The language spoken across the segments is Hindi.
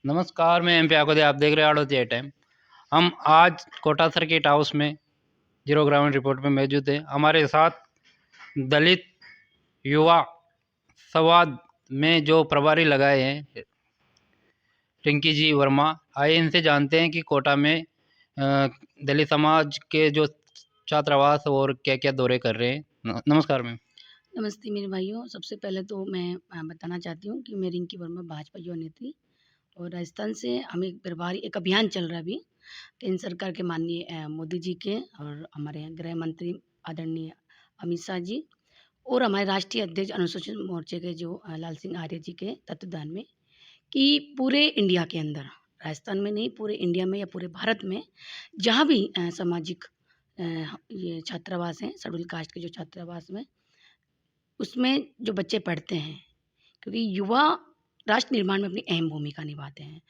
नमस्कार, मैं एमपी आकोदे। आप देख रहे हैं आड़ोतिया टाइम। हम आज कोटा सर्किट हाउस में जीरो ग्राउंड रिपोर्ट में मौजूद हैं। हमारे साथ दलित युवा संवाद में जो प्रभारी लगाए हैं रिंकी जी वर्मा। आइए इनसे जानते हैं कि कोटा में दलित समाज के जो छात्रावास और क्या क्या दौरे कर रहे हैं। नमस्कार मैम। नमस्ते मेरे भाइयों। सबसे पहले तो मैं बताना चाहती हूँ कि मैं रिंकी वर्मा भाजपा युवा नेत्री और राजस्थान से हम एक अभियान चल रहा है अभी केंद्र सरकार के माननीय मोदी जी के और हमारे गृह मंत्री आदरणीय अमित शाह जी और हमारे राष्ट्रीय अध्यक्ष अनुसूचित मोर्चे के जो लाल सिंह आर्य जी के तत्वदान में कि पूरे इंडिया के अंदर, राजस्थान में नहीं पूरे इंडिया में या पूरे भारत में जहाँ भी सामाजिक ये छात्रावास हैं, शेड्यूल कास्ट के जो छात्रावास में उसमें जो बच्चे पढ़ते हैं, क्योंकि युवा राष्ट्र निर्माण में अपनी अहम भूमिका निभाते हैं।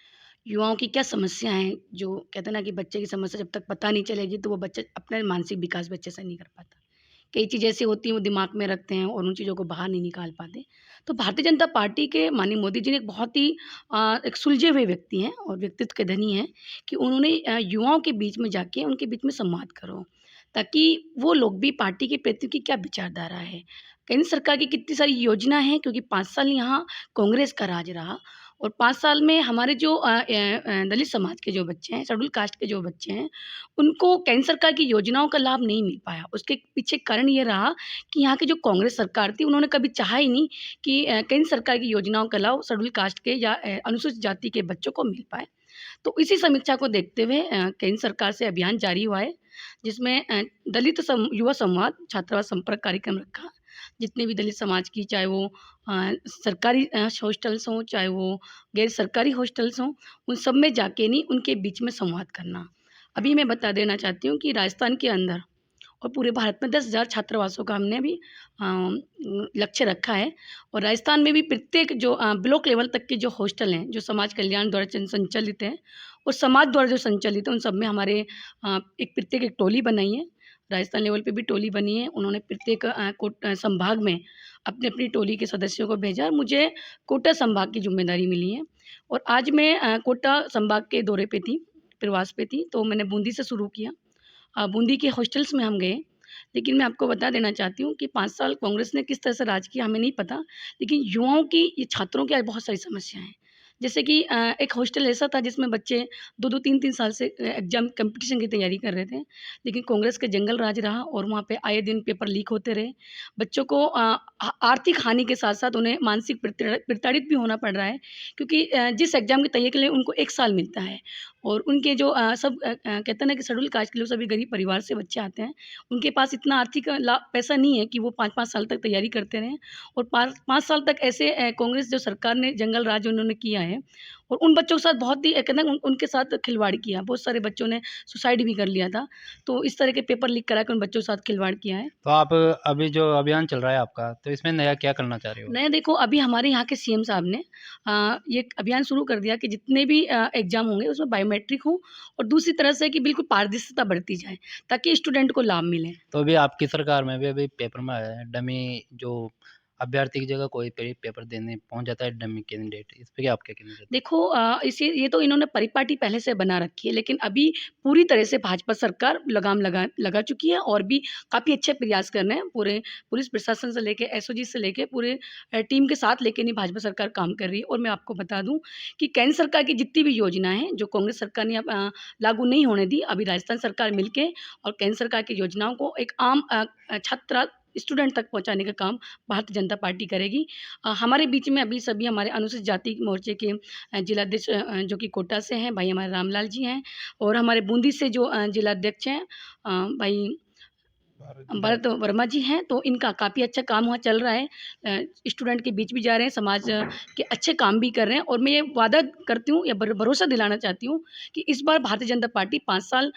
युवाओं की क्या समस्या हैं, जो कहते हैं ना कि बच्चे की समस्या जब तक पता नहीं चलेगी तो वो बच्चा अपना मानसिक विकास भी अच्छे से नहीं कर पाता। कई चीज़ें ऐसी होती हैं वो दिमाग में रखते हैं और उन चीज़ों को बाहर नहीं निकाल पाते। तो भारतीय जनता पार्टी के माननीय मोदी जी ने एक बहुत ही एक सुलझे हुए व्यक्ति हैं और व्यक्तित्व के धनी हैं कि उन्होंने युवाओं के बीच में जाके उनके बीच में संवाद करो, ताकि वो लोग भी पार्टी के प्रति की क्या विचारधारा है। केंद्र सरकार की कितनी सारी योजना है, क्योंकि 5 साल यहाँ कांग्रेस का राज रहा और 5 साल में हमारे जो दलित समाज के जो बच्चे हैं, शेड्यूल कास्ट के जो बच्चे हैं, उनको केंद्र सरकार की योजनाओं का लाभ नहीं मिल पाया। उसके पीछे कारण ये रहा कि यहाँ की जो कांग्रेस सरकार थी, उन्होंने कभी चाहा ही नहीं कि केंद्र सरकार की योजनाओं का लाभ शेड्यूल कास्ट के या अनुसूचित जाति के बच्चों को मिल पाए। तो इसी समीक्षा को देखते हुए केंद्र सरकार से अभियान जारी हुआ है, जिसमें युवा संवाद छात्रावास संपर्क कार्यक्रम रखा। जितने भी दलित समाज की, चाहे वो सरकारी हॉस्टल्स हों, चाहे वो गैर सरकारी हॉस्टल्स हों, उन सब में जाके नहीं उनके बीच में संवाद करना। अभी मैं बता देना चाहती हूँ कि राजस्थान के अंदर और पूरे भारत में 10,000 छात्रावासों का हमने अभी लक्ष्य रखा है और राजस्थान में भी प्रत्येक जो ब्लॉक लेवल तक के जो हॉस्टल हैं, जो समाज कल्याण द्वारा संचालित हैं और समाज द्वारा जो संचालित है, उन सब में हमारे प्रत्येक एक टोली बनाई है। राजस्थान लेवल पे भी टोली बनी है। उन्होंने प्रत्येक संभाग में अपनी-अपनी टोली के सदस्यों को भेजा और मुझे कोटा संभाग की ज़िम्मेदारी मिली है और आज मैं कोटा संभाग के दौरे पे थी, प्रवास पे थी, तो मैंने बूंदी से शुरू किया। बूंदी के हॉस्टल्स में हम गए, लेकिन मैं आपको बता देना चाहती हूँ कि 5 साल कांग्रेस ने किस तरह से राज किया हमें नहीं पता, लेकिन युवाओं की, ये छात्रों की आज बहुत सारी समस्याएँ हैं। जैसे कि एक हॉस्टल ऐसा था जिसमें बच्चे 2-2 3-3 साल से एग्ज़ाम कॉम्पिटिशन की तैयारी कर रहे थे, लेकिन कांग्रेस का जंगल राज रहा और वहाँ पे आए दिन पेपर लीक होते रहे। बच्चों को आर्थिक हानि के साथ-साथ उन्हें मानसिक प्रताड़ित भी होना पड़ रहा है, क्योंकि जिस एग्ज़ाम की तैयारी के लिए उनको 1 साल मिलता है और उनके जो कहते हैं ना कि शेड्यूल कास्ट के लोग सभी गरीब परिवार से बच्चे आते हैं, उनके पास इतना आर्थिक पैसा नहीं है कि वो 5-5 साल तक तैयारी करते रहें और 5 साल तक ऐसे कांग्रेस जो सरकार ने जंगल राज उन्होंने किया है और उन बच्चों के साथ बहुत ही कहते हैं ना उनके साथ खिलवाड़ किया। बहुत सारे बच्चों ने सुसाइड भी कर लिया था। तो इस तरह के पेपर लीक करा के उन बच्चों के साथ खिलवाड़ किया है। तो आप अभी जो अभियान चल रहा है आपका, तो इसमें नया क्या करना चाह रहे हो? नया देखो, अभी हमारे यहाँ के सीएम साहब ने ये अभियान शुरू कर दिया कि जितने भी एग्ज़ाम होंगे उसमें बायोमेट्रिक हो और दूसरी तरह से कि बिल्कुल पारदर्शिता बढ़ती जाए, ताकि स्टूडेंट को लाभ मिले। तो अभी आपकी सरकार में भी अभी पेपर में आया है डमी, जो अभ्यर्थी की जगह कोई पेपर देने पहुंच जाता है डमी कैंडिडेट। इस पे क्या आप क्या कहना चाहते हैं? देखो इसे ये तो इन्होंने परिपाटी पहले से बना रखी है, लेकिन अभी पूरी तरह से भाजपा सरकार लगाम लगा लगा चुकी है और भी काफ़ी अच्छे प्रयास कर रहे हैं। पूरे पुलिस प्रशासन से लेके एसओजी से लेके पूरे टीम के साथ लेके नहीं भाजपा सरकार काम कर रही है और मैं आपको बता दूँ कि केंद्र सरकार की जितनी भी योजनाएँ हैं, जो कांग्रेस सरकार ने लागू नहीं होने दी, अभी राजस्थान सरकार मिलके और केंद्र सरकार की योजनाओं को एक आम छात्रा स्टूडेंट तक पहुँचाने का काम भारतीय जनता पार्टी करेगी। हमारे बीच में अभी सभी हमारे अनुसूचित जाति मोर्चे के जिलाध्यक्ष जो कि कोटा से हैं, भाई हमारे रामलाल जी हैं और हमारे बूंदी से जो जिलाध्यक्ष हैं भाई भरत वर्मा जी हैं, तो इनका काफ़ी अच्छा काम वहाँ चल रहा है। स्टूडेंट के बीच भी जा रहे हैं, समाज के अच्छे काम भी कर रहे हैं और मैं ये वादा करती हूँ या भरोसा दिलाना चाहती हूँ कि इस बार भारतीय जनता पार्टी 5 साल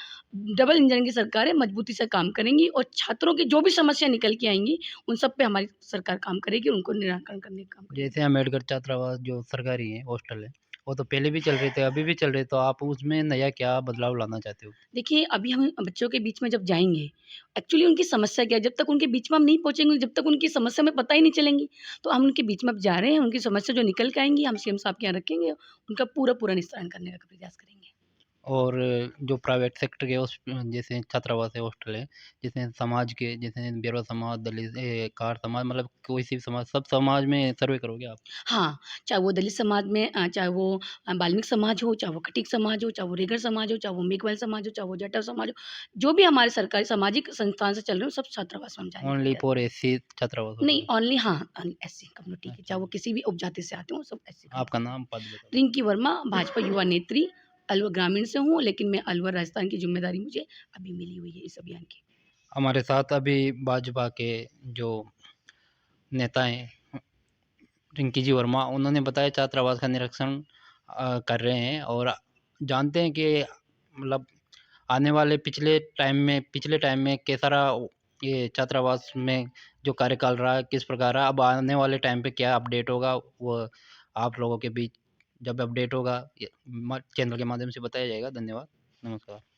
डबल इंजन की सरकार है, मजबूती से काम करेंगी और छात्रों की जो भी समस्या निकल के आएँगी, उन सब पे हमारी सरकार काम करेगी और उनको निराकरण करने का काम करेगी। जैसे अम्बेडकर छात्रावास जो सरकारी है हॉस्टल है, वो तो पहले भी चल रहे थे, अभी भी चल रहे, तो आप उसमें नया क्या बदलाव लाना चाहते हो? देखिए, अभी हम बच्चों के बीच में जब जाएँगे, एक्चुअली उनकी समस्या क्या है, जब तक उनके बीच में हम नहीं पहुँचेंगे, जब तक उनकी समस्या हमें पता ही नहीं चलेंगी, तो हम उनके बीच में अब जा रहे हैं, उनकी समस्या जो निकल के आएँगी, हम सीएम साहब के यहाँ रखेंगे, उनका पूरा-पूरा निस्तारण करने का प्रयास करेंगे। और जो प्राइवेट सेक्टर के जैसे छात्रावास है, हॉस्टल है, जैसे समाज के, जैसे बेरोड़ा समाज, दलित कार समाज, मतलब कोई सी भी समाज, सब समाज में सर्वे करोगे आप? हाँ, चाहे वो दलित समाज में चाहे वो बाल्मीकि समाज हो, चाहे वो खटीक समाज हो, चाहे वो रेगड़ समाज हो, चाहे वो मेघवाल समाज हो, चाहे वो जाटव समाज हो, जो भी हमारे सरकारी सामाजिक संस्थान से चल रहे हो, सब छात्रावास में हम जाने के ओनली लिए फॉर एससी छात्रावास नहीं होगा? ओनली हाँ, एससी कम्युनिटी के, अच्छा चाहे वो जी। किसी भी उपजाति से आते हों, सब एससी आपका कम्युनिटी। नाम, पद बता दो? रिंकी वर्मा, भाजपा युवा नेत्री, अलवर ग्रामीण से हूँ, लेकिन मैं अलवर राजस्थान की ज़िम्मेदारी मुझे अभी मिली हुई है इस अभियान की। हमारे साथ अभी भाजपा के जो नेता हैं, रिंकी जी वर्मा, उन्होंने बताया छात्रावास का निरीक्षण कर रहे हैं और जानते हैं कि मतलब आने वाले पिछले टाइम में कैसा रहा ये छात्रावास में जो कार्यकाल रहा, किस प्रकार रहा, अब आने वाले टाइम पे क्या अपडेट होगा, वो आप लोगों के बीच जब अपडेट होगा ये चैनल के माध्यम से बताया जाएगा। धन्यवाद, नमस्कार।